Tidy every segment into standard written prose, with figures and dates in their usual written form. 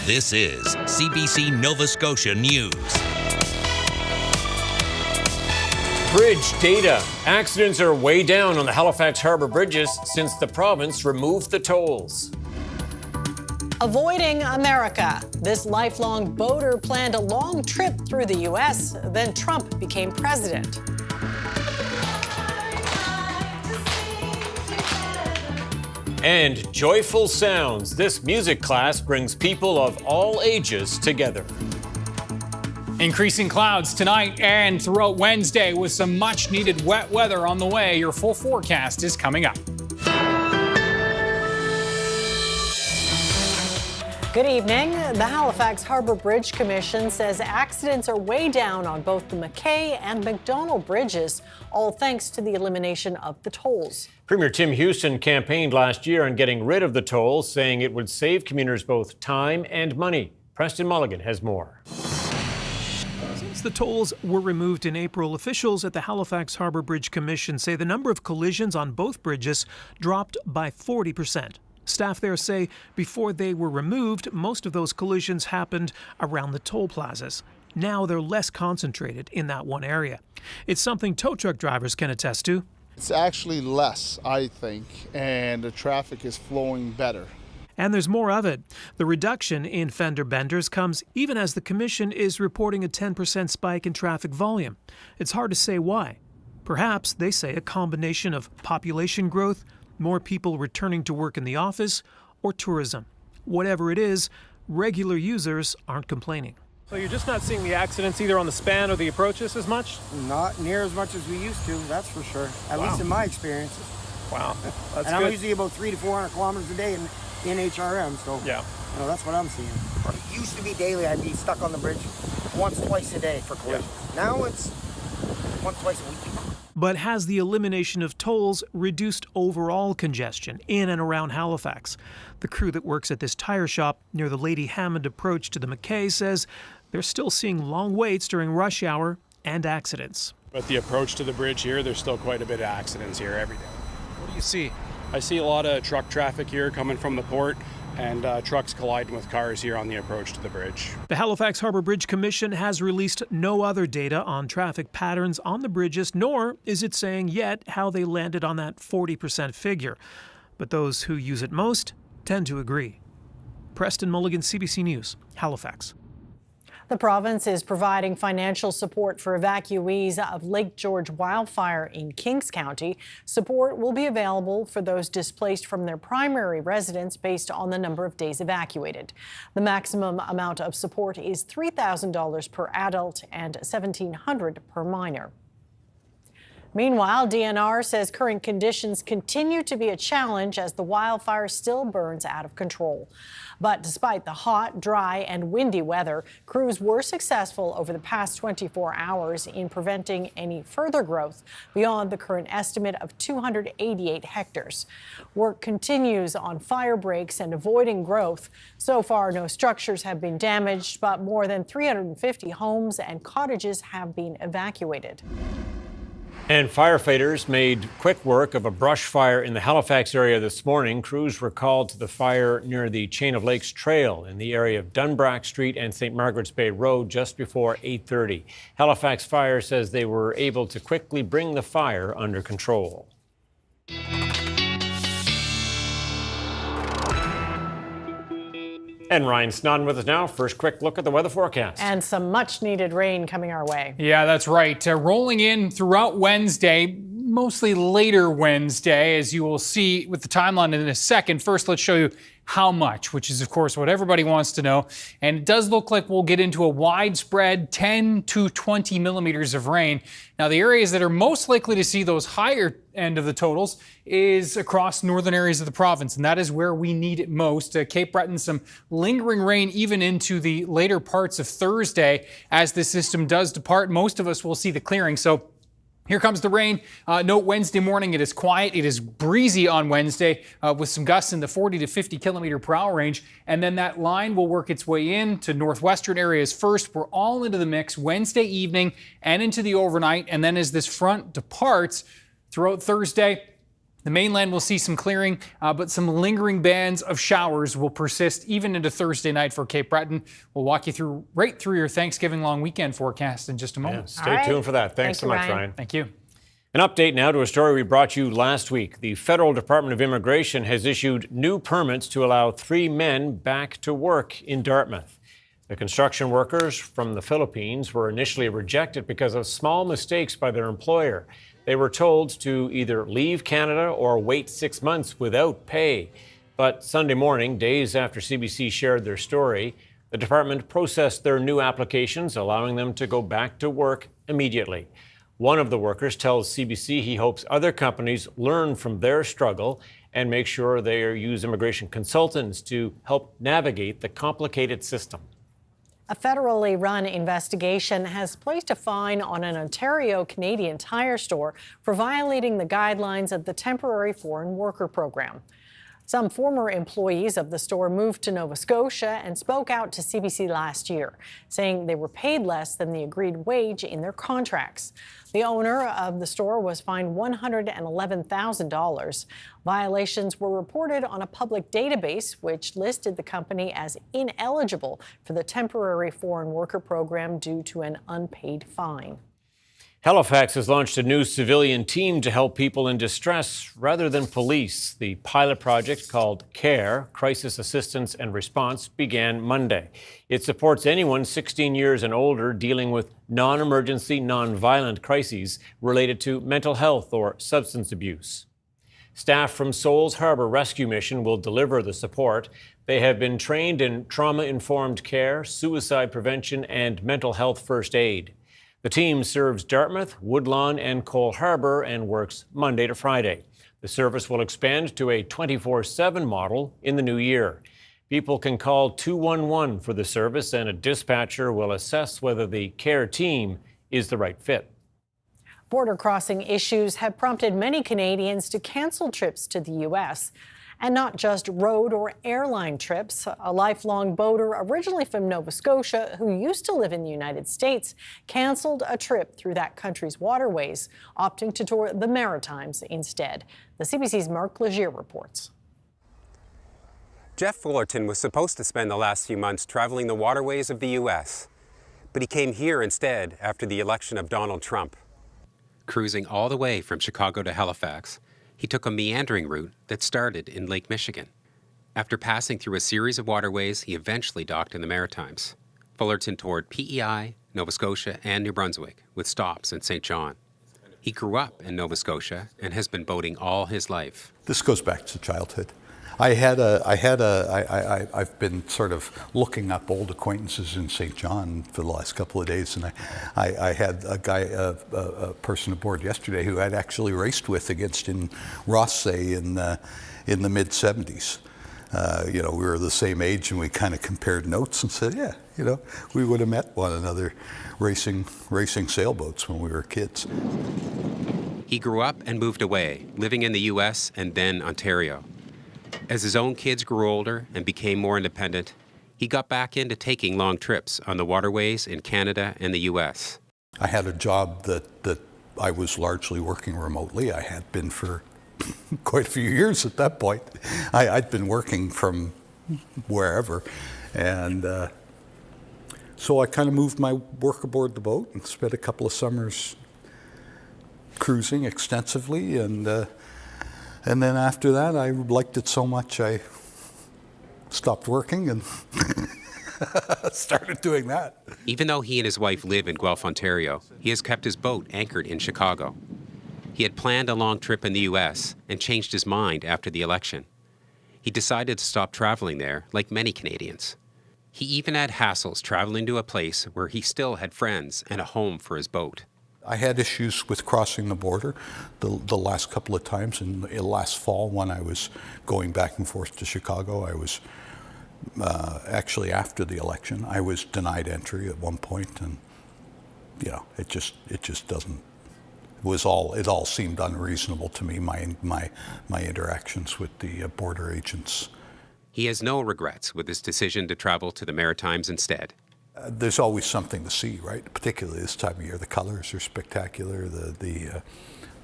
This is CBC Nova Scotia News. Bridge data. Accidents are way down on the Halifax Harbour bridges since the province removed the tolls. Avoiding America. This lifelong boater planned a long trip through the U.S. Then Trump became president. And joyful sounds. This music class brings people of all ages together. Increasing clouds tonight and throughout Wednesday with some much needed wet weather on the way. Your full forecast is coming up. Good evening. The Halifax Harbour Bridge Commission says accidents are way down on both the McKay and McDonald bridges, all thanks to the elimination of the tolls. Premier Tim Houston campaigned last year on getting rid of the tolls, saying it would save commuters both time and money. Preston Mulligan has more. Since the tolls were removed in April, officials at the Halifax Harbour Bridge Commission say the number of collisions on both bridges dropped by 40%. Staff there say before they were removed, most of those collisions happened around the toll plazas. Now they're less concentrated in that one area. It's something tow truck drivers can attest to. It's actually less, I think, and the traffic is flowing better. And there's more of it. The reduction in fender benders comes even as the Commission is reporting a 10% spike in traffic volume. It's hard to say why. Perhaps, they say, a combination of population growth, more people returning to work in the office, or tourism. Whatever it is, regular users aren't complaining. So you're just not seeing the accidents either on the span or the approaches as much? Not near as much as we used to, that's for sure. At least in my experience. Wow, that's and I'm good. usually about 300 to 400 kilometers a day in HRM, so yeah, that's what I'm seeing. It used to be daily. I'd be stuck on the bridge once, twice a day for collisions. Yeah. Now it's once, twice a week. But has the elimination of tolls reduced overall congestion in and around Halifax? The crew that works at this tire shop near the Lady Hammond approach to the McKay says they're still seeing long waits during rush hour and accidents. But the approach to the bridge here, there's still quite a bit of accidents here every day. What do you see? I see a lot of truck traffic here coming from the port and trucks colliding with cars here on the approach to the bridge. The Halifax Harbour Bridge Commission has released no other data on traffic patterns on the bridges, nor is it saying yet how they landed on that 40% figure. But those who use it most tend to agree. Preston Mulligan, CBC News, Halifax. The province is providing financial support for evacuees of Lake George wildfire in Kings County. Support will be available for those displaced from their primary residence based on the number of days evacuated. The maximum amount of support is $3,000 per adult and $1,700 per minor. Meanwhile, DNR says current conditions continue to be a challenge as the wildfire still burns out of control. But despite the hot, dry, and windy weather, crews were successful over the past 24 hours in preventing any further growth beyond the current estimate of 288 hectares. Work continues on fire breaks and avoiding growth. So far, no structures have been damaged, but more than 350 homes and cottages have been evacuated. And firefighters made quick work of a brush fire in the Halifax area this morning. Crews were called to the fire near the Chain of Lakes Trail in the area of Dunbrack Street and St. Margaret's Bay Road just before 8:30. Halifax Fire says they were able to quickly bring the fire under control. And Ryan Snoddon with us now. First quick look at the weather forecast. And some much needed rain coming our way. Yeah, that's right. Rolling in throughout Wednesday, mostly later Wednesday, as you will see with the timeline in a second. First, let's show you how much, which is, of course, what everybody wants to know. And it does look like we'll get into a widespread 10 to 20 millimeters of rain. Now, the areas that are most likely to see those higher end of the totals is across northern areas of the province, and that is where we need it most. Cape Breton, some lingering rain even into the later parts of Thursday. As the system does depart, most of us will see the clearing. So here comes the rain. Note Wednesday morning, it is quiet. It is breezy on Wednesday with some gusts in the 40 to 50 kilometer per hour range. And then that line will work its way in to northwestern areas first. We're all into the mix Wednesday evening and into the overnight. And then as this front departs throughout Thursday, The mainland will see some clearing, but some lingering bands of showers will persist even into Thursday night for Cape Breton. We'll walk you right through your Thanksgiving long weekend forecast in just a moment. Yeah, stay tuned for that. Thanks so much, Ryan. Thank you. An update now to a story we brought you last week. The Federal Department of Immigration has issued new permits to allow 3 men back to work in Dartmouth. The construction workers from the Philippines were initially rejected because of small mistakes by their employer. They were told to either leave Canada or wait 6 months without pay. But Sunday morning, days after CBC shared their story, the department processed their new applications, allowing them to go back to work immediately. One of the workers tells CBC he hopes other companies learn from their struggle and make sure they use immigration consultants to help navigate the complicated system. A federally run investigation has placed a fine on an Ontario Canadian tire store for violating the guidelines of the Temporary Foreign Worker Program. Some former employees of the store moved to Nova Scotia and spoke out to CBC last year, saying they were paid less than the agreed wage in their contracts. The owner of the store was fined $111,000. Violations were reported on a public database, which listed the company as ineligible for the Temporary Foreign Worker Program due to an unpaid fine. Halifax has launched a new civilian team to help people in distress rather than police. The pilot project called CARE, Crisis Assistance and Response, began Monday. It supports anyone 16 years and older dealing with non-emergency, non-violent crises related to mental health or substance abuse. Staff from Seoul's Harbour Rescue Mission will deliver the support. They have been trained in trauma-informed care, suicide prevention, and mental health first aid. The team serves Dartmouth, Woodlawn, and Cole Harbour and works Monday to Friday. The service will expand to a 24/7 model in the new year. People can call 211 for the service, and a dispatcher will assess whether the CARE team is the right fit. Border crossing issues have prompted many Canadians to cancel trips to the U.S. And not just road or airline trips. A lifelong boater originally from Nova Scotia who used to live in the United States canceled a trip through that country's waterways, opting to tour the Maritimes instead. The CBC's Mark Legier reports. Jeff Fullerton was supposed to spend the last few months traveling the waterways of the U.S., but he came here instead after the election of Donald Trump. Cruising all the way from Chicago to Halifax, he took a meandering route that started in Lake Michigan. After passing through a series of waterways, he eventually docked in the Maritimes. Fullerton toured PEI, Nova Scotia, and New Brunswick, with stops in St. John. He grew up in Nova Scotia and has been boating all his life. This goes back to childhood. I've been sort of looking up old acquaintances in St. John for the last couple of days, and I had a person aboard yesterday who I'd actually raced with against in Rothsay in the mid-70s. We were the same age, and we kind of compared notes and said, yeah, we would have met one another racing sailboats when we were kids. He grew up and moved away, living in the U.S. and then Ontario. As his own kids grew older and became more independent, he got back into taking long trips on the waterways in Canada and the U.S. I had a job that I was largely working remotely. I had been for quite a few years at that point. I'd been working from wherever. And so I kind of moved my work aboard the boat and spent a couple of summers cruising extensively. And then after that, I liked it so much, I stopped working and started doing that. Even though he and his wife live in Guelph, Ontario, he has kept his boat anchored in Chicago. He had planned a long trip in the U.S. and changed his mind after the election. He decided to stop traveling there, like many Canadians. He even had hassles traveling to a place where he still had friends and a home for his boat. I had issues with crossing the border the last couple of times. In last fall, when I was going back and forth to Chicago, I was actually after the election, I was denied entry at one point, and it just doesn't. It all seemed unreasonable to me. My interactions with the border agents. He has no regrets with his decision to travel to the Maritimes instead. There's always something to see, right? Particularly this time of year. The colors are spectacular.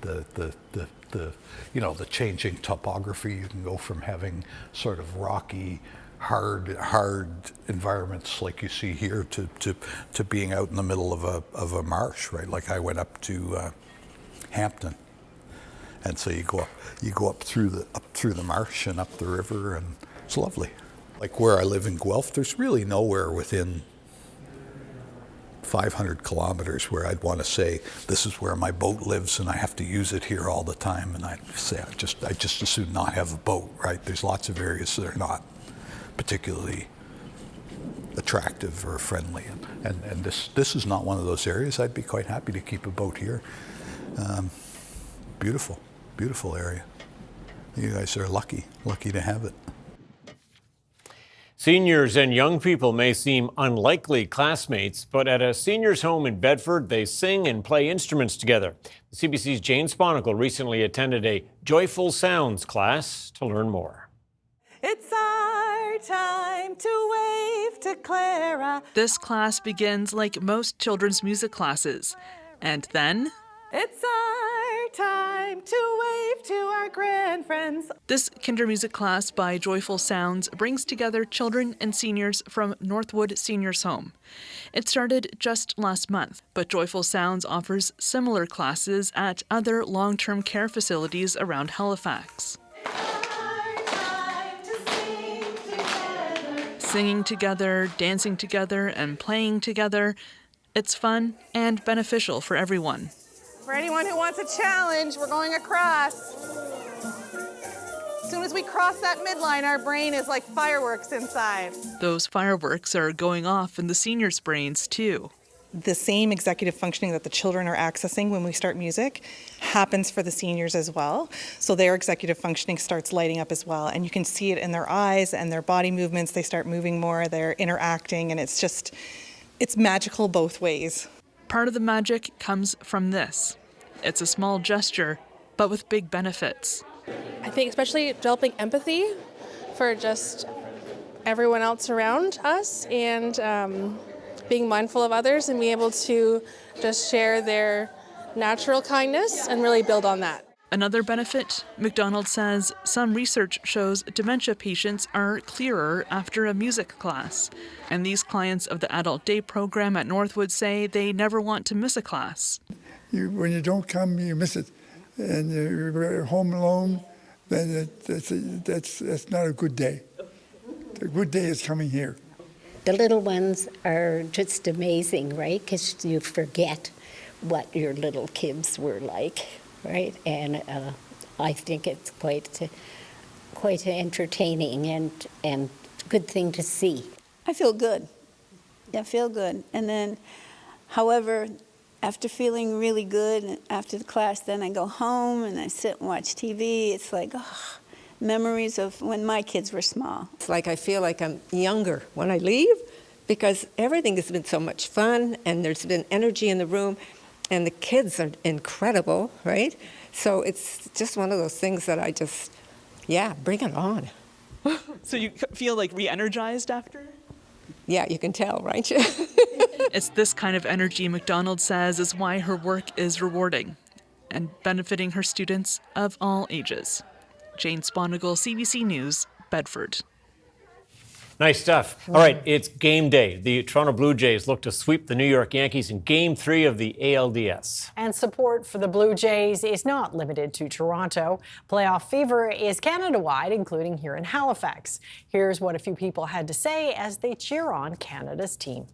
you know, the changing topography. You can go from having sort of rocky, hard environments like you see here to being out in the middle of a marsh, right? Like I went up to Hampton, and so you go up through the marsh and up the river, and it's lovely. Like where I live in Guelph, there's really nowhere within 500 kilometers where I'd want to say, this is where my boat lives and I have to use it here all the time. And I'd say, I just as soon not have a boat, right? There's lots of areas that are not particularly attractive or friendly. And this is not one of those areas. I'd be quite happy to keep a boat here. Beautiful, beautiful area. You guys are lucky to have it. Seniors and young people may seem unlikely classmates, but at a seniors' home in Bedford, they sing and play instruments together. The CBC's Jane Sponicle recently attended a Joyful Sounds class to learn more. It's our time to wave to Clara. This class begins like most children's music classes, and then it's our time to wave to our grand friends. This kinder music class by Joyful Sounds brings together children and seniors from Northwood Seniors Home. It started just last month, but Joyful Sounds offers similar classes at other long-term care facilities around Halifax. Singing together, dancing together, and playing together. It's fun and beneficial for everyone. For anyone who wants a challenge, we're going across. As soon as we cross that midline, our brain is like fireworks inside. Those fireworks are going off in the seniors' brains, too. The same executive functioning that the children are accessing when we start music happens for the seniors as well. So their executive functioning starts lighting up as well. And you can see it in their eyes and their body movements. They start moving more, they're interacting, and it's magical both ways. Part of the magic comes from this. It's a small gesture, but with big benefits. I think especially developing empathy for just everyone else around us, and being mindful of others and being able to just share their natural kindness and really build on that. Another benefit, McDonald says some research shows dementia patients are clearer after a music class. And these clients of the Adult Day program at Northwood say they never want to miss a class. When you don't come, you miss it. And you're home alone, then that's not a good day. The good day is coming here. The little ones are just amazing, right? Because you forget what your little kids were like. Right, and I think it's quite entertaining and good thing to see. I feel good. I feel good. And then, however, after feeling really good after the class, then I go home and I sit and watch TV. It's like, memories of when my kids were small. It's like I feel like I'm younger when I leave because everything has been so much fun and there's been energy in the room. And the kids are incredible, right? So it's just one of those things that I just, bring it on. So you feel like re-energized after? Yeah, you can tell, right? It's this kind of energy, McDonald says, is why her work is rewarding and benefiting her students of all ages. Jane Sponicle, CBC News, Bedford. Nice stuff. All right, it's game day. The Toronto Blue Jays look to sweep the New York Yankees in Game 3 of the ALDS. And support for the Blue Jays is not limited to Toronto. Playoff fever is Canada-wide, including here in Halifax. Here's what a few people had to say as they cheer on Canada's team.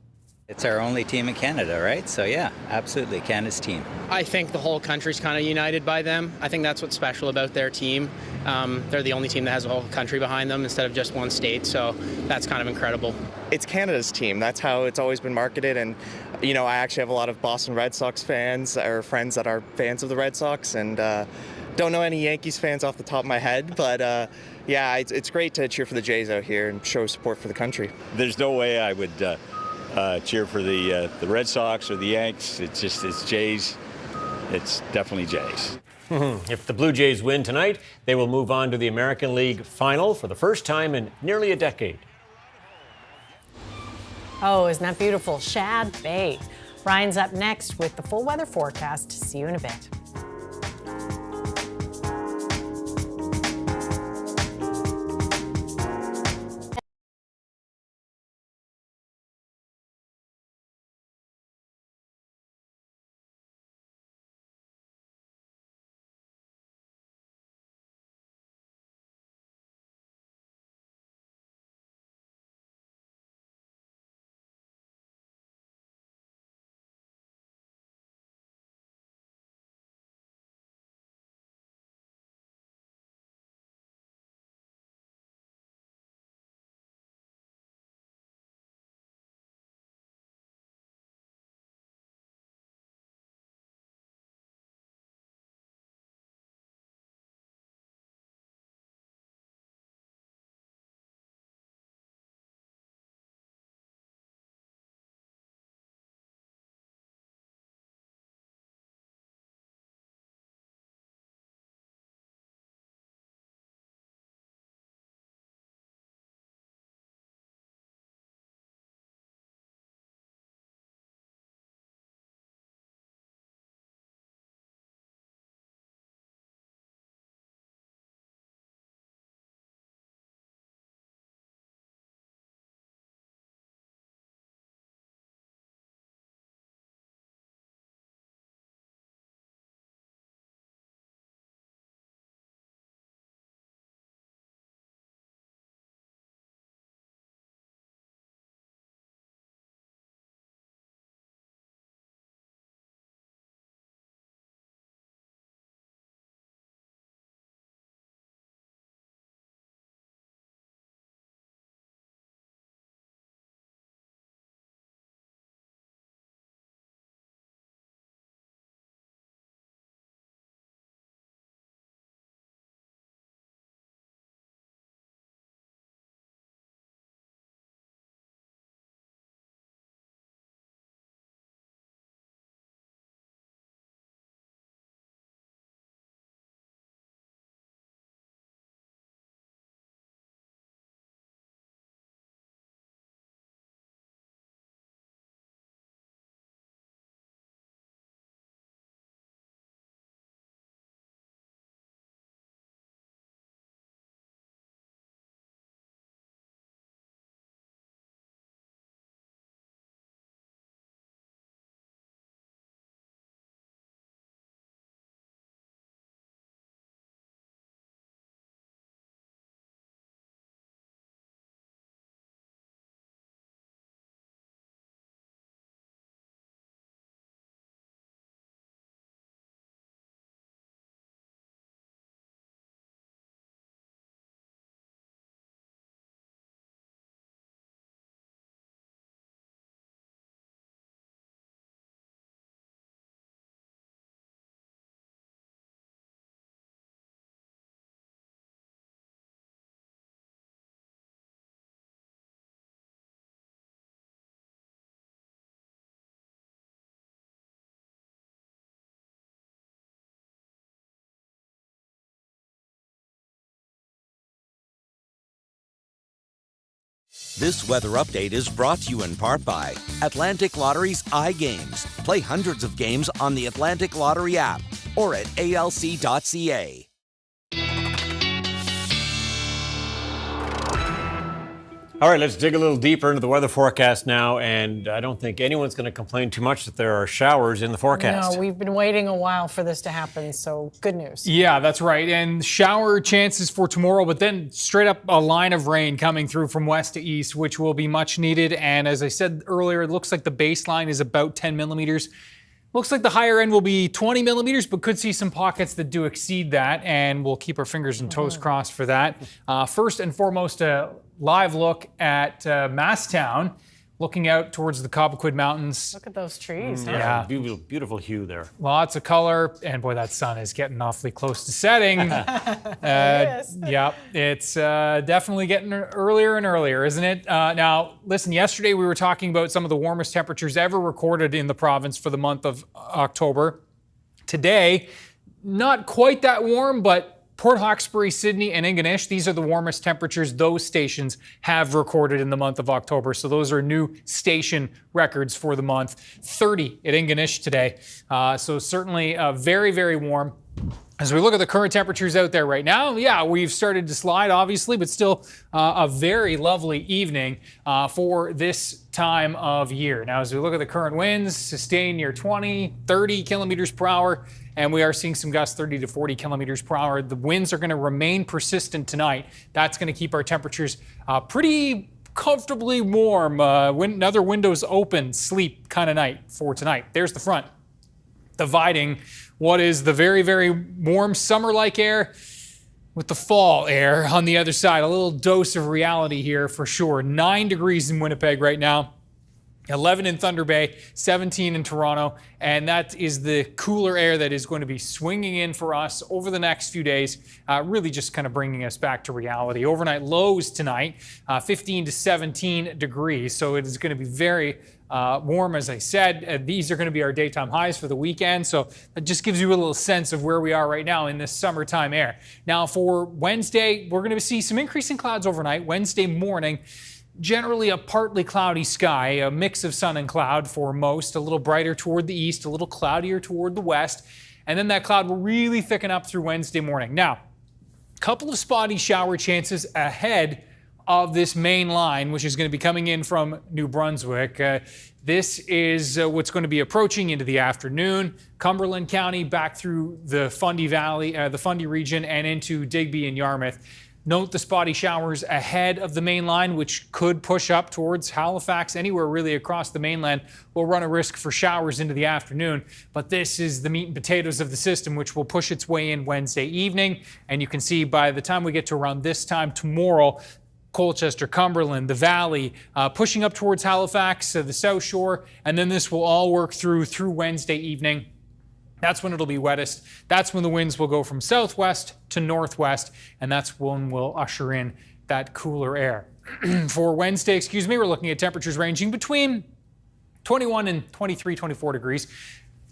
It's our only team in Canada, right? So yeah, absolutely, Canada's team. I think the whole country's kind of united by them. I think that's what's special about their team. They're the only team that has a whole country behind them instead of just one state, so that's kind of incredible. It's Canada's team. That's how it's always been marketed, and I actually have a lot of Boston Red Sox fans or friends that are fans of the Red Sox, and don't know any Yankees fans off the top of my head, but it's great to cheer for the Jays out here and show support for the country. There's no way I would cheer for the Red Sox or the Yanks. It's Jays. It's definitely Jays. If the Blue Jays win tonight, they will move on to the American League Final for the first time in nearly a decade. Oh, isn't that beautiful? Shad Bay. Ryan's up next with the full weather forecast. See you in a bit. This weather update is brought to you in part by Atlantic Lottery's iGames. Play hundreds of games on the Atlantic Lottery app or at alc.ca. All right, let's dig a little deeper into the weather forecast now, and I don't think anyone's going to complain too much that there are showers in the forecast. No, we've been waiting a while for this to happen, so good news. Yeah, that's right. And shower chances for tomorrow, but then straight up a line of rain coming through from west to east, which will be much needed. And as I said earlier, it looks like the baseline is about 10 millimeters. Looks like the higher end will be 20 millimeters, but could see some pockets that do exceed that, and we'll keep our fingers and toes crossed for that. First and foremost, a live look at Masstown, looking out towards the Cobequid Mountains. Look at those trees. Huh? Yeah, beautiful hue there. Lots of color, and boy, that sun is getting awfully close to setting. Yeah, it's definitely getting earlier and earlier, isn't it? Now, listen, yesterday we were talking about some of the warmest temperatures ever recorded in the province for the month of October. Today, not quite that warm, but Port Hawkesbury, Sydney, and Ingonish, these are the warmest temperatures those stations have recorded in the month of October. So those are new station records for the month. 30 at Ingonish today. So certainly very, very warm. As we look at the current temperatures out there right now, yeah, we've started to slide, obviously, but still a very lovely evening for this time of year. Now, as we look at the current winds, sustained near 20, 30 kilometers per hour, and we are seeing some gusts 30 to 40 kilometers per hour. The winds are going to remain persistent tonight. That's going to keep our temperatures pretty comfortably warm. Another windows open, sleep kind of night for tonight. There's the front, dividing what is the very, very warm summer-like air with the fall air on the other side. A little dose of reality here for sure. 9 degrees in Winnipeg right now. 11 in Thunder Bay, 17 in Toronto, and that is the cooler air that is going to be swinging in for us over the next few days, really just kind of bringing us back to reality. Overnight lows tonight, 15 to 17 degrees, so it is going to be very warm, as I said. These are going to be our daytime highs for the weekend, so that just gives you a little sense of where we are right now in this summertime air. Now for Wednesday, we're going to see some increasing clouds overnight. Wednesday morning, generally a partly cloudy sky, a mix of sun and cloud for most, a little brighter toward the east, a little cloudier toward the west, and then that cloud will really thicken up through Wednesday morning. Now, a couple of spotty shower chances ahead of this main line, which is going to be coming in from New Brunswick. This is what's going to be approaching into the afternoon. Cumberland County back through the Fundy Valley, the Fundy region, and into Digby and Yarmouth. Note the spotty showers ahead of the main line, which could push up towards Halifax. Anywhere really across the mainland will run a risk for showers into the afternoon. But this is the meat and potatoes of the system, which will push its way in Wednesday evening. And you can see by the time we get to around this time tomorrow, Colchester, Cumberland, the Valley, pushing up towards Halifax, the South Shore, and then this will all work through Wednesday evening. That's when it'll be wettest. That's when the winds will go from southwest to northwest, and that's when we'll usher in that cooler air. For Wednesday, we're looking at temperatures ranging between 21 and 23, 24 degrees.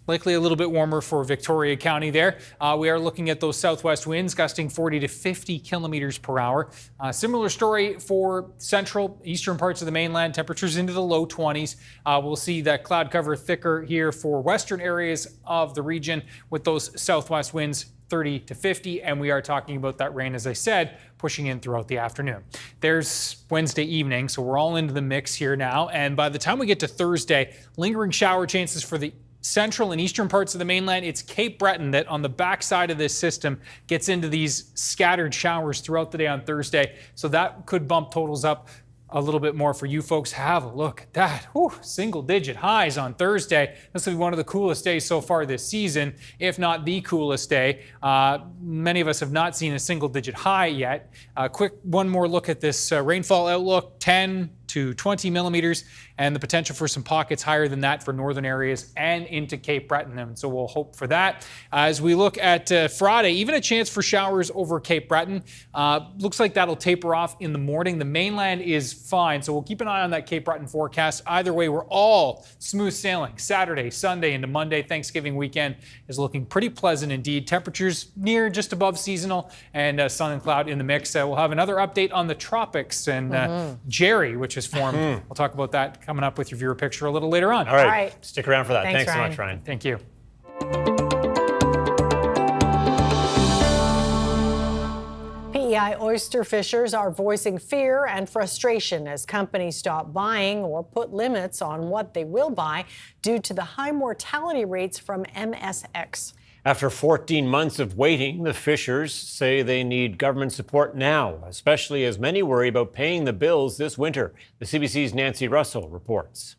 Likely a little bit warmer for Victoria County there. We are looking at those southwest winds gusting 40 to 50 kilometers per hour. Similar story for central, eastern parts of the mainland, temperatures into the low 20s. We'll see that cloud cover thicker here for western areas of the region with those southwest winds 30 to 50, and we are talking about that rain, as I said, pushing in throughout the afternoon. There's Wednesday evening, so we're all into the mix here now, and by the time we get to Thursday, lingering shower chances for the central and eastern parts of the mainland. It's Cape Breton that on the backside of this system gets into these scattered showers throughout the day on Thursday. So that could bump totals up a little bit more for you folks. Have a look at that. Whew, single-digit highs on Thursday. This will be one of the coolest days so far this season, if not the coolest day. Many of us have not seen a single-digit high yet. Quick one more look at this rainfall outlook, 10 to 20 millimeters, and the potential for some pockets higher than that for northern areas and into Cape Breton. And so we'll hope for that. As we look at Friday, even a chance for showers over Cape Breton. Looks like that'll taper off in the morning. The mainland is fine, so we'll keep an eye on that Cape Breton forecast. Either way, we're all smooth sailing. Saturday, Sunday into Monday, Thanksgiving weekend is looking pretty pleasant indeed. Temperatures near just above seasonal, and sun and cloud in the mix. We'll have another update on the tropics and Jerry, which just formed. We'll talk about that coming up with your viewer picture a little later on. All right. Stick around for that. Thanks, so Ryan. much, Ryan. Thank you. PEI oyster fishers are voicing fear and frustration as companies stop buying or put limits on what they will buy due to the high mortality rates from MSX. After 14 months of waiting, the fishers say they need government support now, especially as many worry about paying the bills this winter. The CBC's Nancy Russell reports.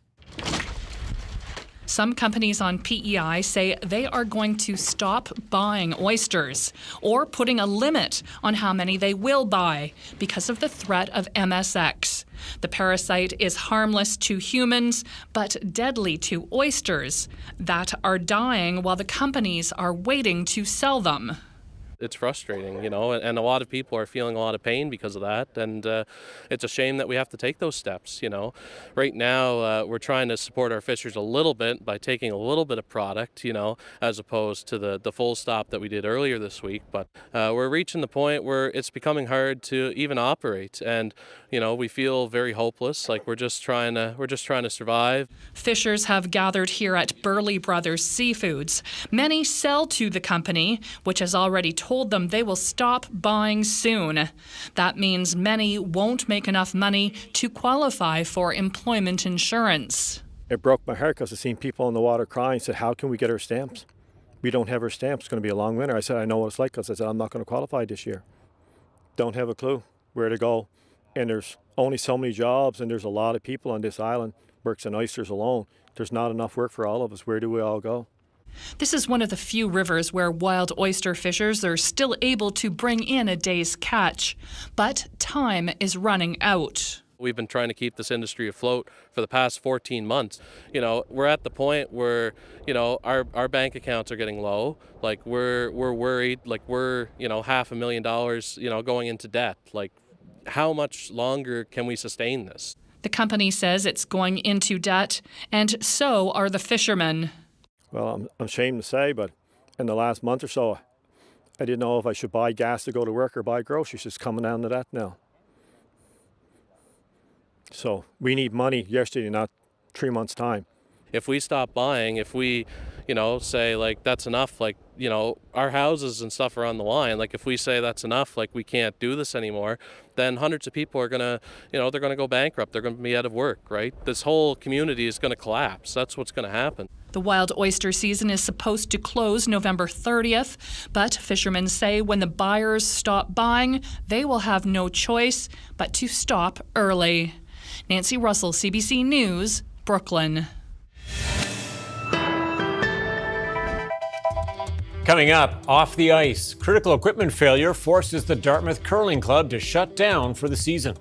Some companies on PEI say they are going to stop buying oysters or putting a limit on how many they will buy because of the threat of MSX. The parasite is harmless to humans, but deadly to oysters that are dying while the companies are waiting to sell them. It's frustrating, and a lot of people are feeling a lot of pain because of that, and it's a shame that we have to take those steps, Right now, we're trying to support our fishers a little bit by taking a little bit of product, as opposed to the full stop that we did earlier this week, but we're reaching the point where it's becoming hard to even operate, and, we feel very hopeless, like we're just trying to survive. Fishers have gathered here at Burley Brothers Seafoods. Many sell to the company, which has already told them they will stop buying soon. That means many won't make enough money to qualify for employment insurance. It broke my heart because I've seen people in the water crying, said, how can we get our stamps? We don't have our stamps. It's going to be a long winter. I said, I know what it's like, because I said, I'm not going to qualify this year. Don't have a clue where to go. And there's only so many jobs, and there's a lot of people on this island, works in oysters alone. There's not enough work for all of us. Where do we all go? This is one of the few rivers where wild oyster fishers are still able to bring in a day's catch. But time is running out. We've been trying to keep this industry afloat for the past 14 months. We're at the point where, our bank accounts are getting low. Like we're worried, like we're, $500,000, going into debt. Like how much longer can we sustain this? The company says it's going into debt, and so are the fishermen. Well, I'm ashamed to say, but in the last month or so, I didn't know if I should buy gas to go to work or buy groceries. It's coming down to that now. So we need money yesterday, not 3 months' time. If we stop buying, if we, say like that's enough, like, our houses and stuff are on the line. Like if we say that's enough, like we can't do this anymore, then hundreds of people are gonna, they're gonna go bankrupt. They're gonna be out of work, right? This whole community is gonna collapse. That's what's gonna happen. The wild oyster season is supposed to close November 30th, but fishermen say when the buyers stop buying, they will have no choice but to stop early. Nancy Russell, CBC News, Brooklyn. Coming up, off the ice, critical equipment failure forces the Dartmouth Curling Club to shut down for the season.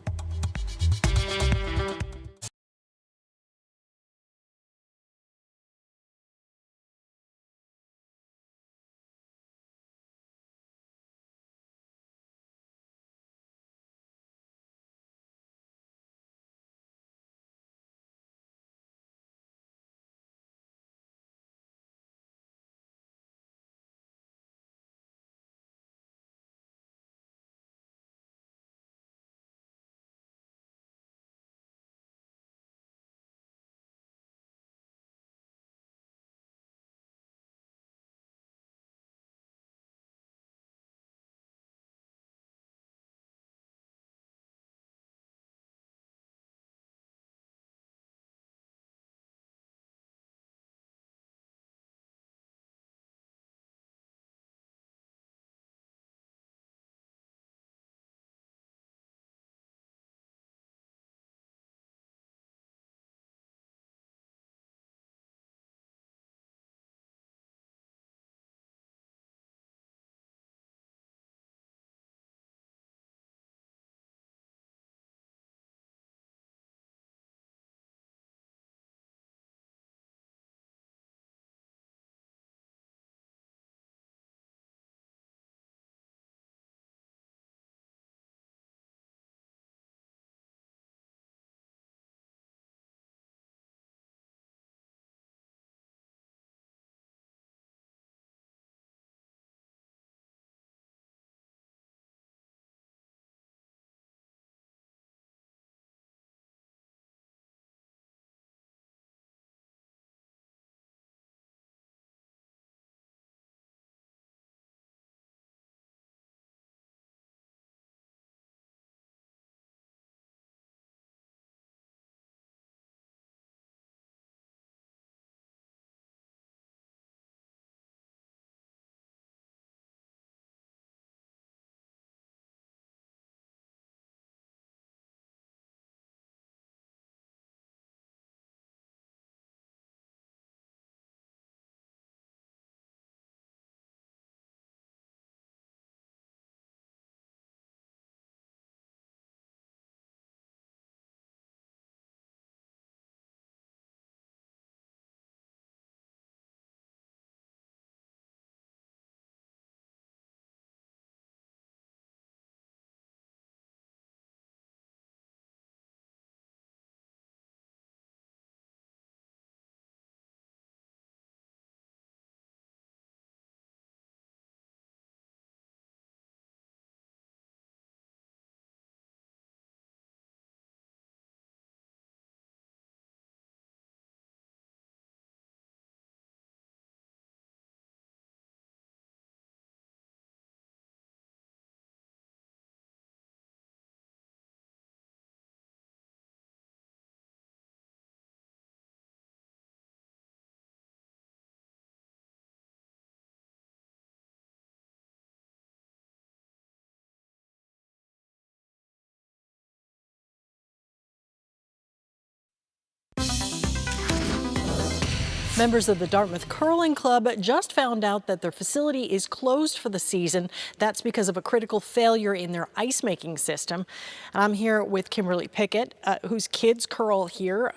Members of the Dartmouth Curling Club just found out that their facility is closed for the season. That's because of a critical failure in their ice making system. And I'm here with Kimberly Pickett, whose kids curl here.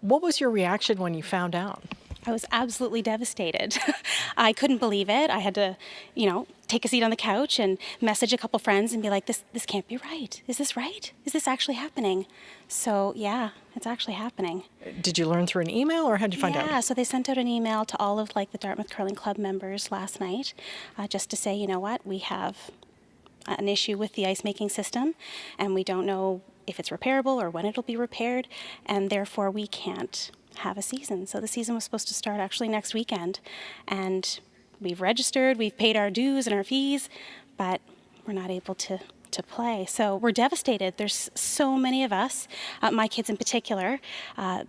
What was your reaction when you found out? I was absolutely devastated. I couldn't believe it. I had to, take a seat on the couch and message a couple friends and be like, this can't be right. Is this right? Is this actually happening? So yeah, it's actually happening. Did you learn through an email or how did you find out? Yeah, so they sent out an email to all of the Dartmouth Curling Club members last night just to say, you know what, we have an issue with the ice making system and we don't know if it's repairable or when it'll be repaired, and therefore we can't have a season. So the season was supposed to start actually next weekend, and we've registered, we've paid our dues and our fees, but we're not able to play. So we're devastated. There's so many of us, my kids in particular,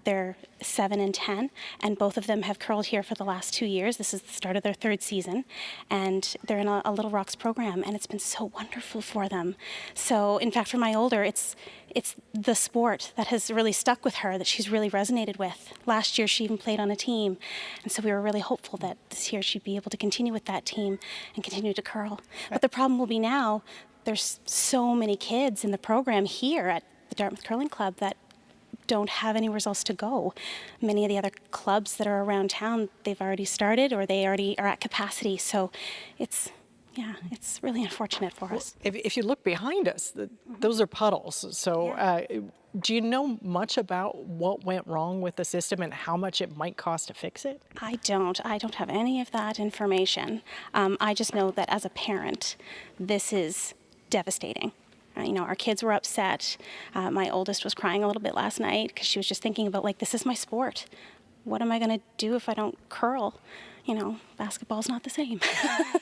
they're 7 and 10, and both of them have curled here for the last 2 years. This is the start of their 3rd season, and they're in a Little Rocks program, and it's been so wonderful for them. So in fact, for my older, it's the sport that has really stuck with her, that she's really resonated with. Last year, she even played on a team, and so we were really hopeful that this year she'd be able to continue with that team and continue to curl. But the problem will be now, there's so many kids in the program here at the Dartmouth Curling Club that don't have any results to go. Many of the other clubs that are around town, they've already started or they already are at capacity. So it's really unfortunate for us. If you look behind us, those are puddles. So do you know much about what went wrong with the system and how much it might cost to fix it? I don't have any of that information. I just know that as a parent, this is devastating. Our kids were upset. My oldest was crying a little bit last night because she was just thinking about, this is my sport. What am I going to do if I don't curl? Basketball's not the same.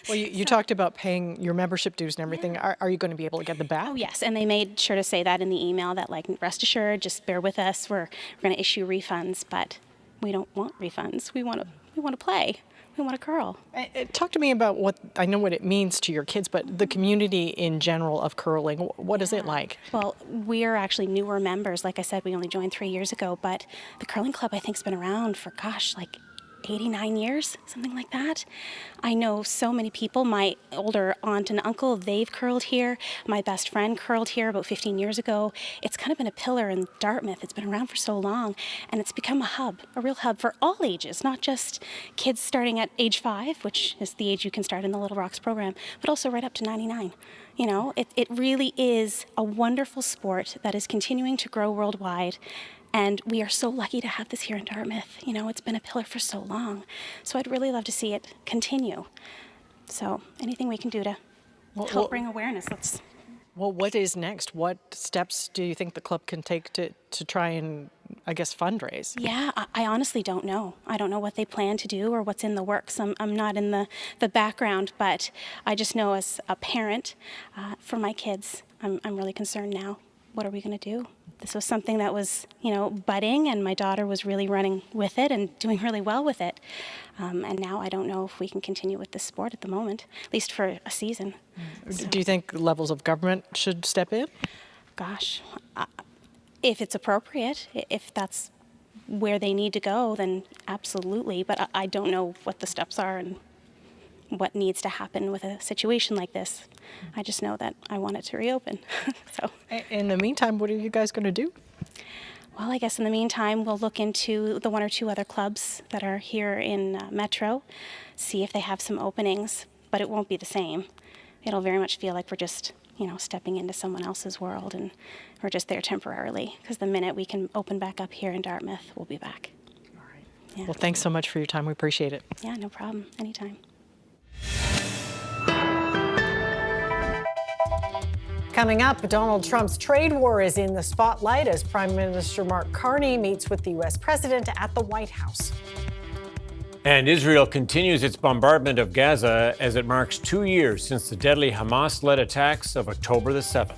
Well, you talked about paying your membership dues and everything. Yeah. Are you going to be able to get them back? Oh, yes. And they made sure to say that in the email that, rest assured, just bear with us. We're going to issue refunds, but we don't want refunds. We want to play. We want to curl. Talk to me about I know what it means to your kids, but the community in general of curling, what is it like? Well, we are actually newer members. Like I said, we only joined 3 years ago, but the curling club, I think, has been around for, 89 years, something like that. I know so many people. My older aunt and uncle, they've curled here. My best friend curled here about 15 years ago. It's kind of been a pillar in Dartmouth. It's been around for so long, and it's become a hub, a real hub for all ages, not just kids starting at age 5, which is the age you can start in the Little Rocks program, but also right up to 99. It really is a wonderful sport that is continuing to grow worldwide. And we are so lucky to have this here in Dartmouth. It's been a pillar for so long. So I'd really love to see it continue. So anything we can do to help bring awareness. Well, what is next? What steps do you think the club can take to try and, fundraise? Yeah, I honestly don't know. I don't know what they plan to do or what's in the works. I'm not in the background, but I just know as a parent for my kids, I'm really concerned now. What are we going to do? This was something that was, budding, and my daughter was really running with it and doing really well with it. And now I don't know if we can continue with this sport at the moment, at least for a season. So. Do you think levels of government should step in? Gosh, if it's appropriate, if that's where they need to go, then absolutely. But I don't know what the steps are and what needs to happen with a situation like this. I just know that I want it to reopen. So. In the meantime, what are you guys going to do? Well, I guess in the meantime, we'll look into the 1 or 2 other clubs that are here in Metro, see if they have some openings, but it won't be the same. It'll very much feel like we're just, stepping into someone else's world, and we're just there temporarily, because the minute we can open back up here in Dartmouth, we'll be back. All right. Yeah. Well, thanks so much for your time. We appreciate it. Yeah, no problem. Anytime. Coming up, Donald Trump's trade war is in the spotlight as Prime Minister Mark Carney meets with the U.S. President at the White House. And Israel continues its bombardment of Gaza as it marks 2 years since the deadly Hamas-led attacks of October the 7th.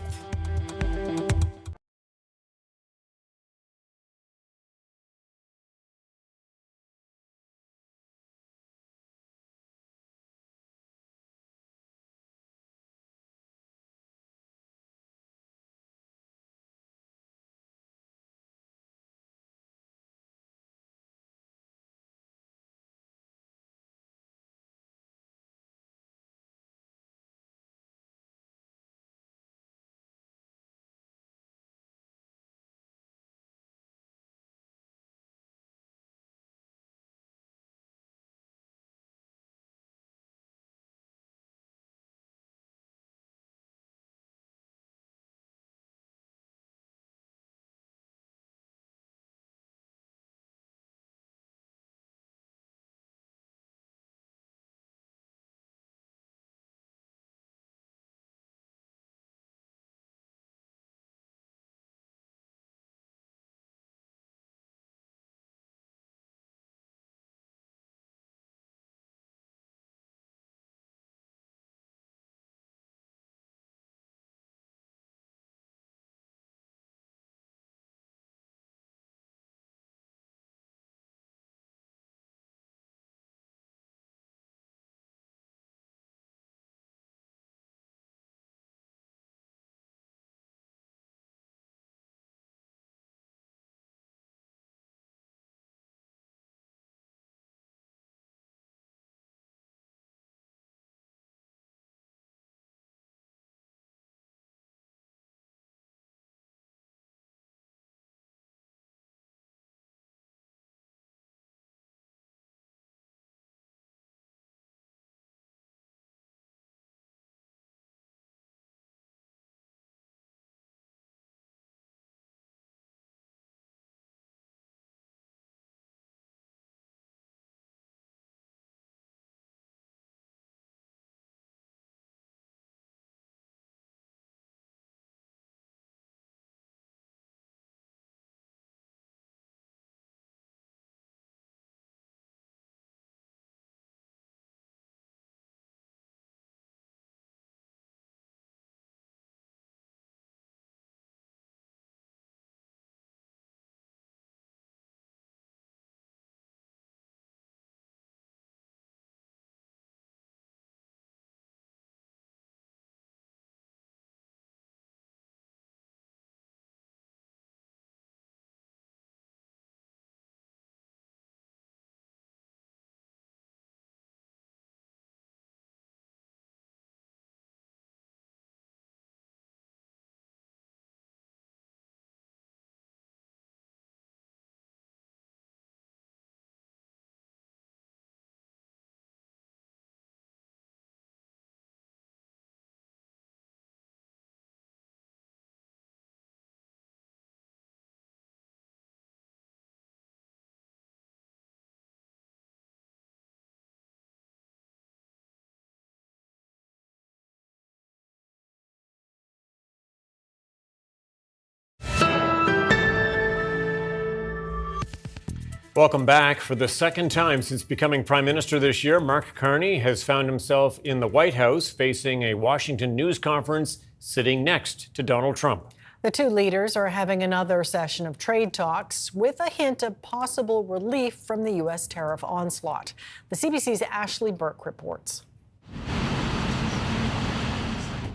Welcome back. For the second time since becoming Prime Minister this year, Mark Carney has found himself in the White House facing a Washington news conference sitting next to Donald Trump. The two leaders are having another session of trade talks with a hint of possible relief from the U.S. tariff onslaught. The CBC's Ashley Burke reports.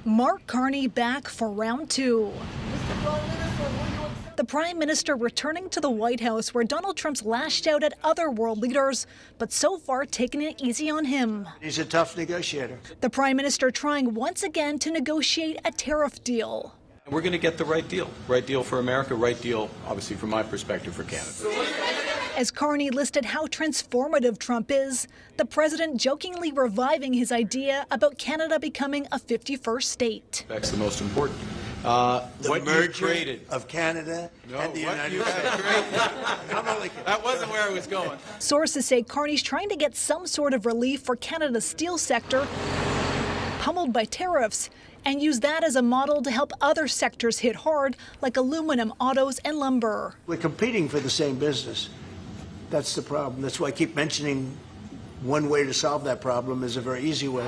Mark Carney back for round two. The Prime Minister returning to the White House, where Donald Trump's lashed out at other world leaders, but so far taking it easy on him. He's a tough negotiator. The Prime Minister trying once again to negotiate a tariff deal. We're going to get the right deal for America, right deal, obviously, from my perspective, for Canada. As Carney listed how transformative Trump is, the president jokingly reviving his idea about Canada becoming a 51st state. That's the most important. The merger of Canada and the United States. That wasn't where I was going. Sources say Carney's trying to get some sort of relief for Canada's steel sector, pummeled by tariffs, and use that as a model to help other sectors hit hard, like aluminum, autos, and lumber. We're competing for the same business. That's the problem. That's why I keep mentioning one way to solve that problem is a very easy way.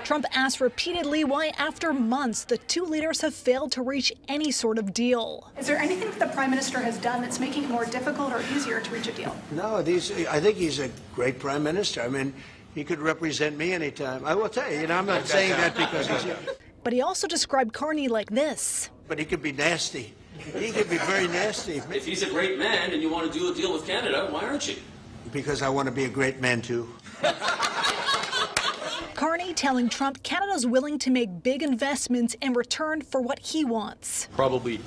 Trump asked repeatedly why, after months, the two leaders have failed to reach any sort of deal. Is there anything that the Prime Minister has done that's making it more difficult or easier to reach a deal? No, I think he's a great Prime Minister. I mean, he could represent me anytime. I will tell you, I'm not saying that because he's here. But he also described Carney like this. But he could be nasty. He could be very nasty. If he's a great man and you want to do a deal with Canada, why aren't you? Because I want to be a great man, too. Carney telling Trump Canada's willing to make big investments in return for what he wants. Probably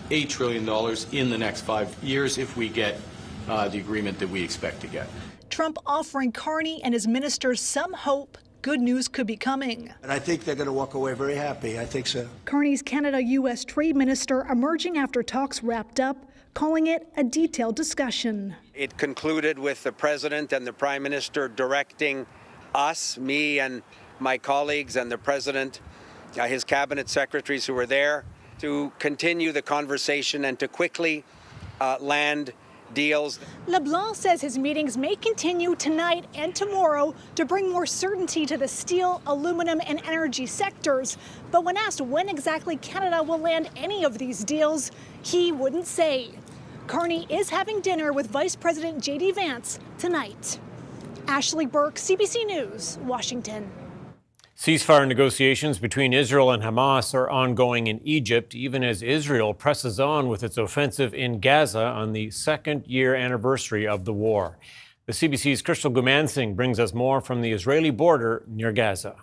$8 trillion in the next 5 years if we get the agreement that we expect to get. Trump offering Carney and his ministers some hope good news could be coming. And I think they're going to walk away very happy. I think so. Carney's Canada-U.S. trade minister emerging after talks wrapped up, calling it a detailed discussion. It concluded with the president and the prime minister directing us, me and my colleagues and the president, his cabinet secretaries who were there, to continue the conversation and to quickly land deals. LeBlanc says his meetings may continue tonight and tomorrow to bring more certainty to the steel, aluminum, and energy sectors. But when asked when exactly Canada will land any of these deals, he wouldn't say. Carney is having dinner with Vice President J.D. Vance tonight. Ashley Burke, CBC News, Washington. Ceasefire negotiations between Israel and Hamas are ongoing in Egypt, even as Israel presses on with its offensive in Gaza on the second-year anniversary of the war. The CBC's Crystal Gumansing brings us more from the Israeli border near Gaza.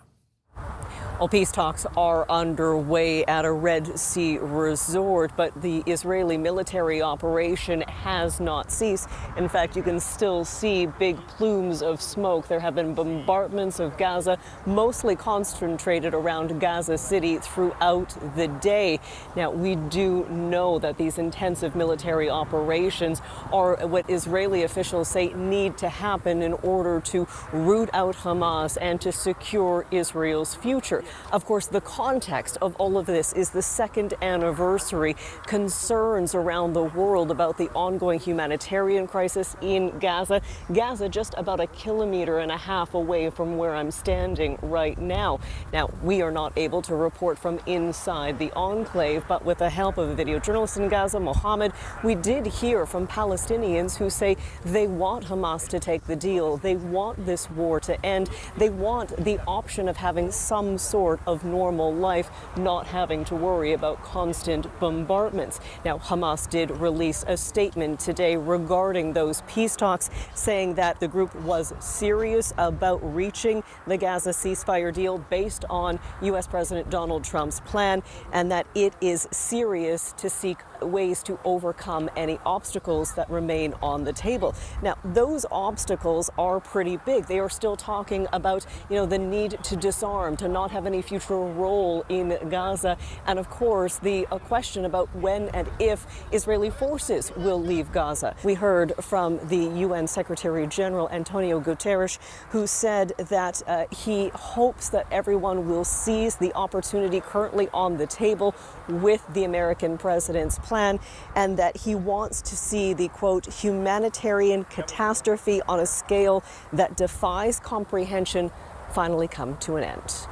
Well, peace talks are underway at a Red Sea resort, but the Israeli military operation has not ceased. In fact, you can still see big plumes of smoke. There have been bombardments of Gaza, mostly concentrated around Gaza City throughout the day. Now, we do know that these intensive military operations are what Israeli officials say need to happen in order to root out Hamas and to secure Israel's future. Of course, the context of all of this is the second anniversary, concerns around the world about the ongoing humanitarian crisis in Gaza. Gaza just about 1.5 kilometers away from where I'm standing right now. Now, we are not able to report from inside the enclave, but with the help of a video journalist in Gaza, Mohammed, we did hear from Palestinians who say they want Hamas to take the deal. They want this war to end. They want the option of having some sort of normal life, not having to worry about constant bombardments. Now, Hamas did release a statement today regarding those peace talks, saying that the group was serious about reaching the Gaza ceasefire deal based on U.S. President Donald Trump's plan, and that it is serious to seek ways to overcome any obstacles that remain on the table. Now, those obstacles are pretty big. They are still talking about, the need to disarm, to not have have any future role in Gaza, and of course a question about when and if Israeli forces will leave Gaza. We heard from the UN Secretary General Antonio Guterres, who said that he hopes that everyone will seize the opportunity currently on the table with the American president's plan, and that he wants to see the, quote, humanitarian catastrophe on a scale that defies comprehension finally come to an end.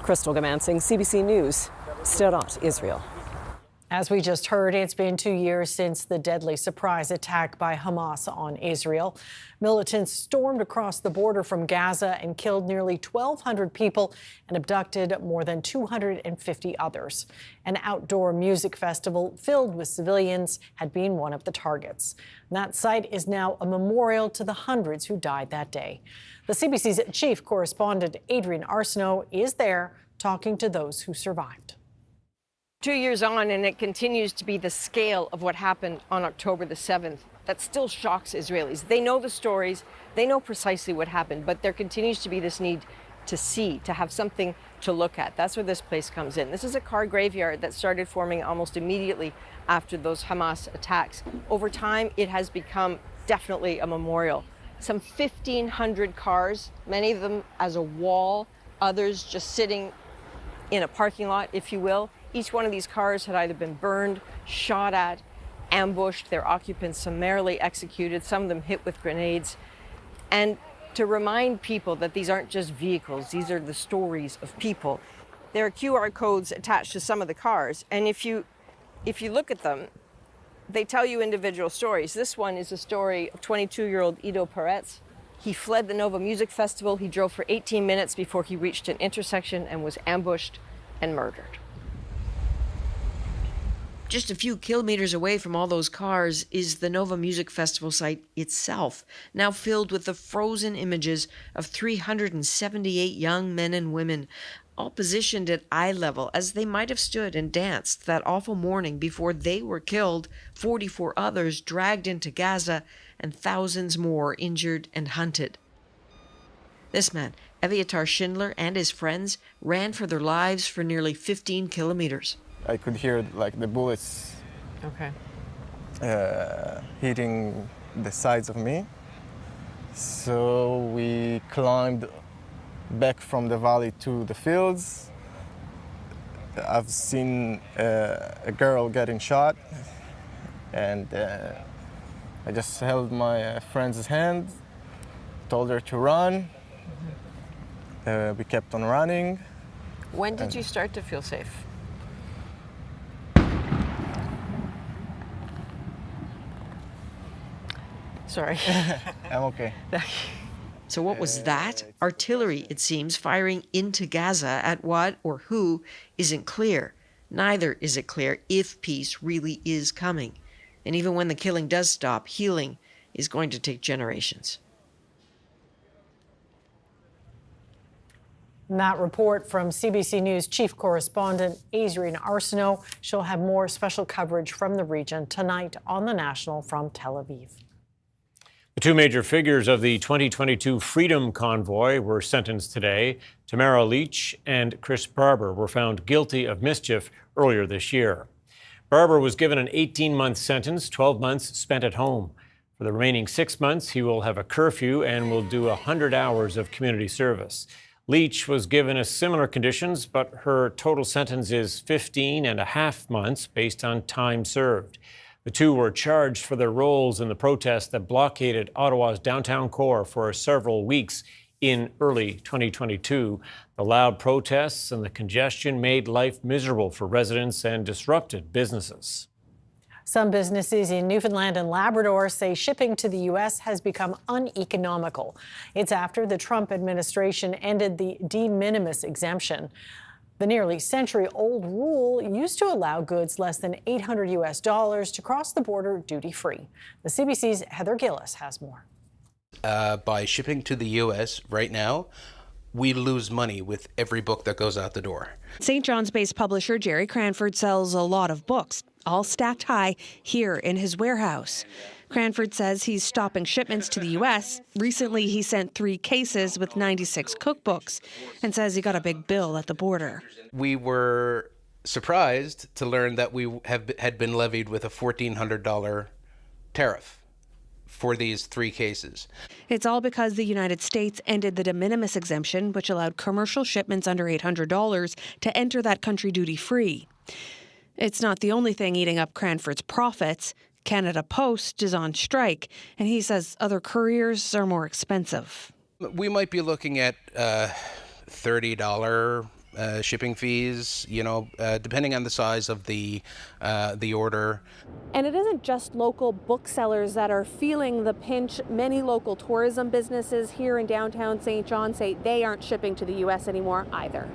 Crystal Gamansing, CBC News, Sderot, Israel. As we just heard, it's been 2 years since the deadly surprise attack by Hamas on Israel. Militants stormed across the border from Gaza and killed nearly 1,200 people and abducted more than 250 others. An outdoor music festival filled with civilians had been one of the targets. That site is now a memorial to the hundreds who died that day. The CBC's chief correspondent, Adrian Arsenault, is there talking to those who survived. 2 years on, and it continues to be the scale of what happened on October the 7th that still shocks Israelis. They know the stories, they know precisely what happened, but there continues to be this need to see, to have something to look at. That's where this place comes in. This is a car graveyard that started forming almost immediately after those Hamas attacks. Over time, it has become definitely a memorial. Some 1,500 cars, many of them as a wall, others just sitting in a parking lot, if you will. Each one of these cars had either been burned, shot at, ambushed, their occupants summarily executed, some of them hit with grenades. And to remind people that these aren't just vehicles, these are the stories of people. There are QR codes attached to some of the cars, and if you look at them, they tell you individual stories. This one is a story of 22-year-old Ido Peretz. He fled the Nova Music Festival. He drove for 18 minutes before he reached an intersection and was ambushed and murdered. Just a few kilometers away from all those cars is the Nova Music Festival site itself, now filled with the frozen images of 378 young men and women, all positioned at eye level as they might have stood and danced that awful morning before they were killed, 44 others dragged into Gaza, and thousands more injured and hunted. This man, Eviatar Schindler, and his friends ran for their lives for nearly 15 kilometers. I could hear like the bullets hitting the sides of me. So we climbed back from the valley to the fields. I've seen a girl getting shot, and I just held my friend's hand, told her to run. We kept on running. When did you start to feel safe? Sorry. I'm okay. So what was that? Artillery, it seems, firing into Gaza at what or who isn't clear. Neither is it clear if peace really is coming. And even when the killing does stop, healing is going to take generations. And that report from CBC News chief correspondent Adrian Arsenault. She'll have more special coverage from the region tonight on The National from Tel Aviv. The two major figures of the 2022 Freedom Convoy were sentenced today. Tamara Leach and Chris Barber were found guilty of mischief earlier this year. Barber was given an 18-month sentence, 12 months spent at home. For the remaining 6 months, he will have a curfew and will do 100 hours of community service. Leach was given a similar conditions, but her total sentence is 15.5 months based on time served. The two were charged for their roles in the protests that blockaded Ottawa's downtown core for several weeks in early 2022. The loud protests and the congestion made life miserable for residents and disrupted businesses. Some businesses in Newfoundland and Labrador say shipping to the U.S. has become uneconomical. It's after the Trump administration ended the de minimis exemption. The nearly century-old rule used to allow goods less than $800 to cross the border duty-free. The CBC's Heather Gillis has more. By shipping to the U.S. right now, we lose money with every book that goes out the door. St. John's-based publisher Jerry Cranford sells a lot of books, all stacked high here in his warehouse. Cranford says he's stopping shipments to the U.S. Recently, he sent 3 cases with 96 cookbooks and says he got a big bill at the border. We were surprised to learn that we had been levied with a $1,400 tariff for these 3 cases. It's all because the United States ended the de minimis exemption, which allowed commercial shipments under $800 to enter that country duty-free. It's not the only thing eating up Cranford's profits. Canada Post is on strike, and he says other couriers are more expensive. We might be looking at $30 shipping fees, depending on the size of the order. And it isn't just local booksellers that are feeling the pinch. Many local tourism businesses here in downtown St. John say they aren't shipping to the U.S. anymore either.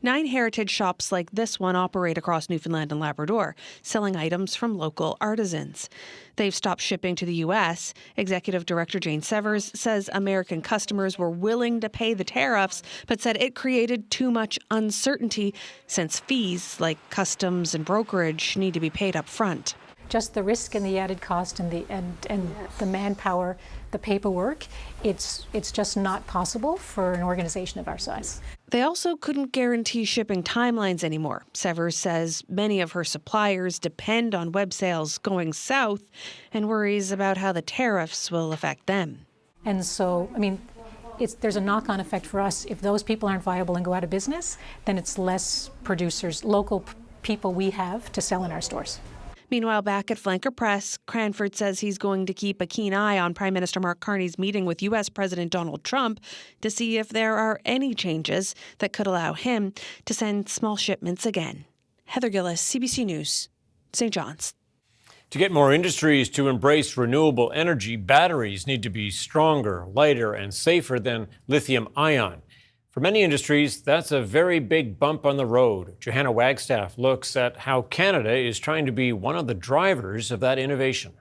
9 heritage shops like this one operate across Newfoundland and Labrador, selling items from local artisans. They've stopped shipping to the U.S. Executive Director Jane Severs says American customers were willing to pay the tariffs, but said it created too much uncertainty since fees like customs and brokerage need to be paid up front. Just the risk and the added cost and the manpower, the paperwork, it's just not possible for an organization of our size. They also couldn't guarantee shipping timelines anymore. Severs says many of her suppliers depend on web sales going south and worries about how the tariffs will affect them. And so, there's a knock-on effect for us. If those people aren't viable and go out of business, then it's less producers, local people we have to sell in our stores. Meanwhile, back at Flanker Press, Cranford says he's going to keep a keen eye on Prime Minister Mark Carney's meeting with U.S. President Donald Trump to see if there are any changes that could allow him to send small shipments again. Heather Gillis, CBC News, St. John's. To get more industries to embrace renewable energy, batteries need to be stronger, lighter, and safer than lithium-ion. For many industries, that's a very big bump on the road. Johanna Wagstaff looks at how Canada is trying to be one of the drivers of that innovation.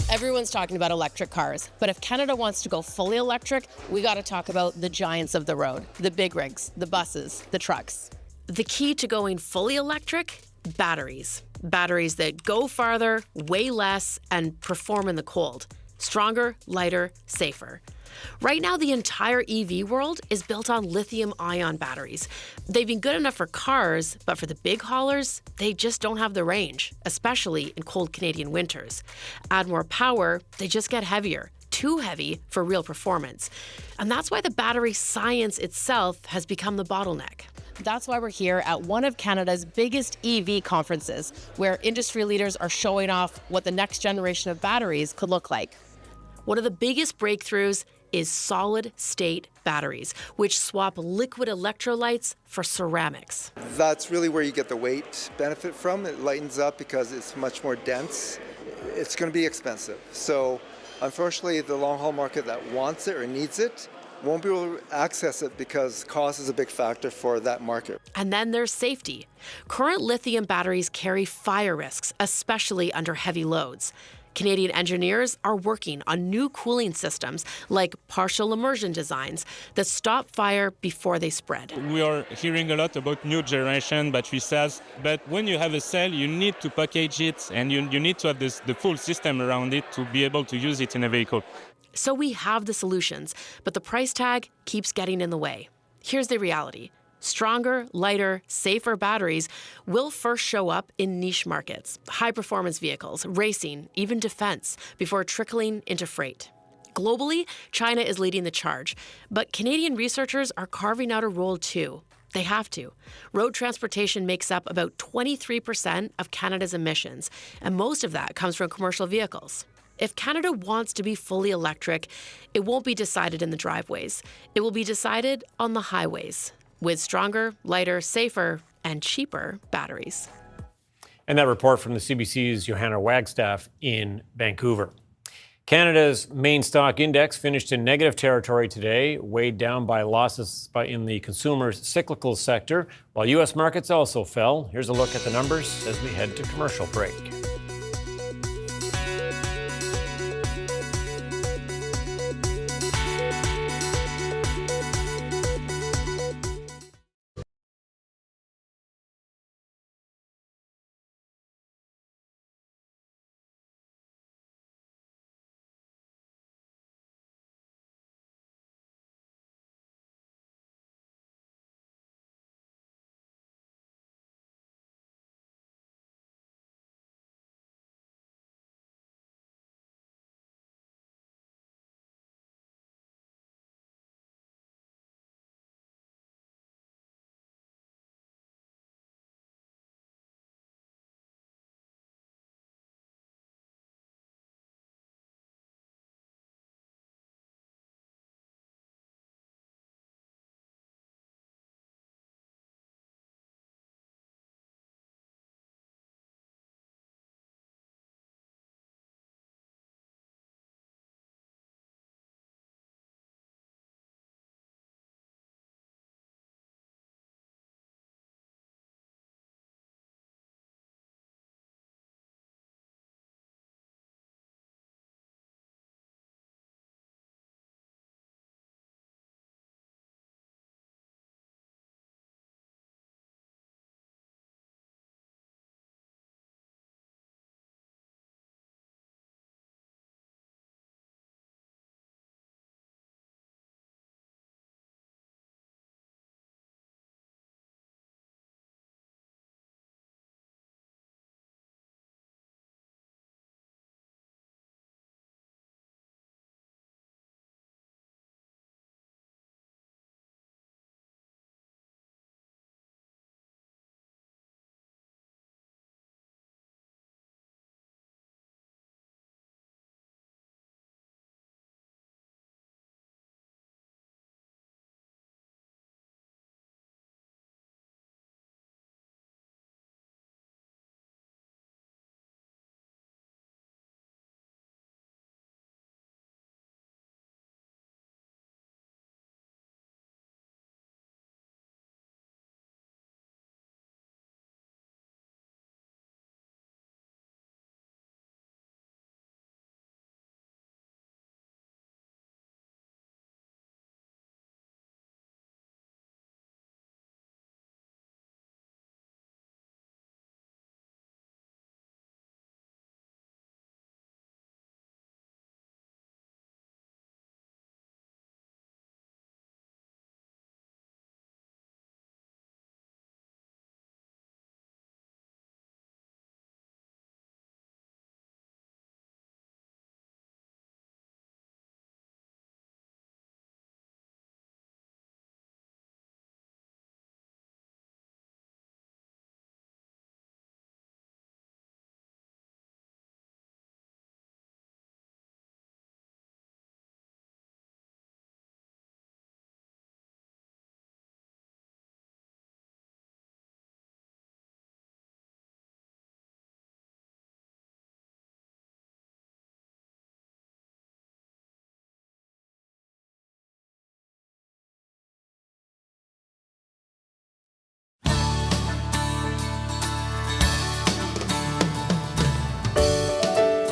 Everyone's talking about electric cars, but if Canada wants to go fully electric, we got to talk about the giants of the road, the big rigs, the buses, the trucks. The key to going fully electric? Batteries. Batteries that go farther, weigh less, and perform in the cold. Stronger, lighter, safer. Right now, the entire EV world is built on lithium-ion batteries. They've been good enough for cars, but for the big haulers, they just don't have the range, especially in cold Canadian winters. Add more power, they just get heavier, too heavy for real performance. And that's why the battery science itself has become the bottleneck. That's why we're here at one of Canada's biggest EV conferences, where industry leaders are showing off what the next generation of batteries could look like. One of the biggest breakthroughs is solid-state batteries, which swap liquid electrolytes for ceramics. That's really where you get the weight benefit from. It lightens up because it's much more dense. It's going to be expensive. So unfortunately, the long-haul market that wants it or needs it won't be able to access it because cost is a big factor for that market. And then there's safety. Current lithium batteries carry fire risks, especially under heavy loads. Canadian engineers are working on new cooling systems like partial immersion designs that stop fire before they spread. We are hearing a lot about new generation battery cells, but when you have a cell, you need to package it and you need to have the full system around it to be able to use it in a vehicle. So we have the solutions, but the price tag keeps getting in the way. Here's the reality. Stronger, lighter, safer batteries will first show up in niche markets, high-performance vehicles, racing, even defense, before trickling into freight. Globally, China is leading the charge, but Canadian researchers are carving out a role too. They have to. Road transportation makes up about 23% of Canada's emissions, and most of that comes from commercial vehicles. If Canada wants to be fully electric, it won't be decided in the driveways. It will be decided on the highways, with stronger, lighter, safer, and cheaper batteries. And that report from the CBC's Johanna Wagstaff in Vancouver. Canada's main stock index finished in negative territory today, weighed down by losses in the consumer's cyclical sector, while U.S. markets also fell. Here's a look at the numbers as we head to commercial break.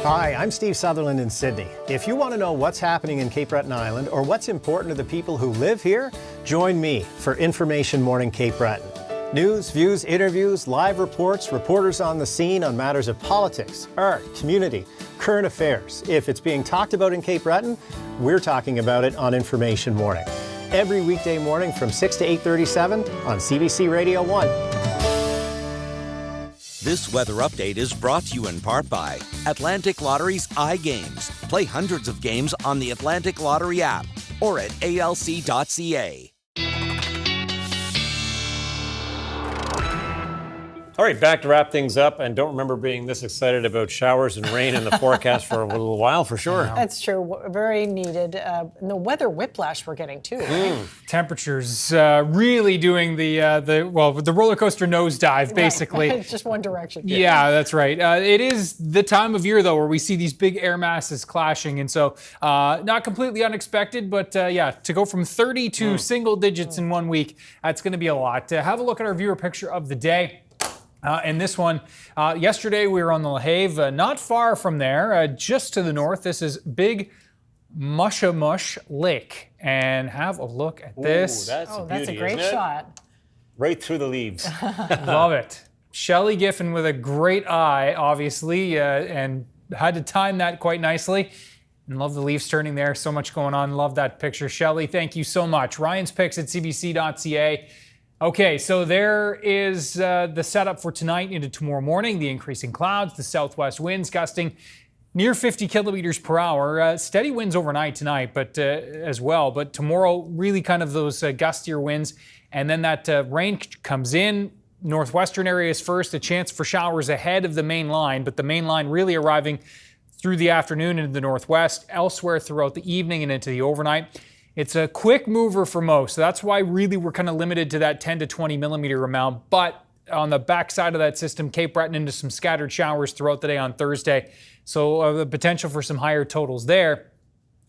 Hi, I'm Steve Sutherland in Sydney. If you want to know what's happening in Cape Breton Island or what's important to the people who live here, join me for Information Morning Cape Breton. News, views, interviews, live reports, reporters on the scene on matters of politics, art, community, current affairs. If it's being talked about in Cape Breton, we're talking about it on Information Morning. Every weekday morning from 6 to 8:37 on CBC Radio 1. This weather update is brought to you in part by Atlantic Lottery's iGames. Play hundreds of games on the Atlantic Lottery app or at alc.ca. All right, back to wrap things up. And don't remember being this excited about showers and rain in the forecast for a little while, for sure. That's true. Very needed. And the weather whiplash we're getting, too. Right? Temperatures really doing the roller coaster nosedive, basically. Right. It's just one direction. Yeah, that's right. It is the time of year, though, where we see these big air masses clashing. And so not completely unexpected, but to go from 30 to single digits in 1 week, that's going to be a lot. Have a look at our viewer picture of the day. And this one, yesterday we were on the La Have, not far from there, just to the north. This is Big Mushamush Lake. And have a look at this. That's a great shot. Right through the leaves. Love it. Shelley Giffen with a great eye, obviously, and had to time that quite nicely. And love the leaves turning there. So much going on. Love that picture. Shelley, thank you so much. Ryan's picks at cbc.ca. Okay, so there is the setup for tonight into tomorrow morning. The increasing clouds, the southwest winds gusting near 50 kilometers per hour. Steady winds overnight tonight, but as well. But tomorrow, really kind of those gustier winds. And then that rain comes in. Northwestern areas first, a chance for showers ahead of the main line, but the main line really arriving through the afternoon into the northwest, elsewhere throughout the evening and into the overnight. It's a quick mover for most. So that's why really we're kind of limited to that 10 to 20 millimeter amount. But on the backside of that system, Cape Breton into some scattered showers throughout the day on Thursday. So the potential for some higher totals there.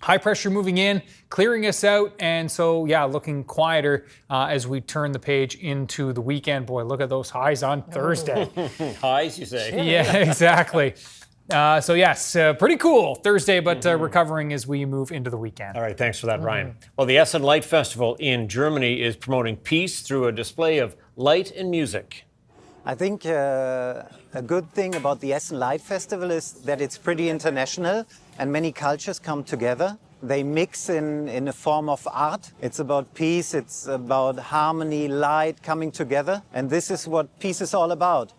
High pressure moving in, clearing us out. And so, looking quieter as we turn the page into the weekend. Boy, look at those highs on Thursday. Highs, you say? Yeah, exactly. Pretty cool Thursday, but recovering as we move into the weekend. All right, thanks for that, Ryan. Well, the Essen Light Festival in Germany is promoting peace through a display of light and music. I think a good thing about the Essen Light Festival is that it's pretty international and many cultures come together. They mix in a form of art. It's about peace, it's about harmony, light coming together. And this is what peace is all about.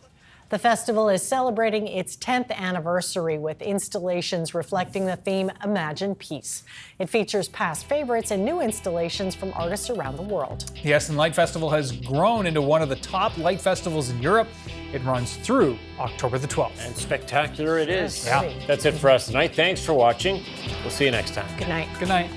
The festival is celebrating its 10th anniversary with installations reflecting the theme Imagine Peace. It features past favorites and new installations from artists around the world. The Essen Light Festival has grown into one of the top light festivals in Europe. It runs through October the 12th. And spectacular it is. Yeah. That's it for us tonight. Thanks for watching. We'll see you next time. Good night. Good night.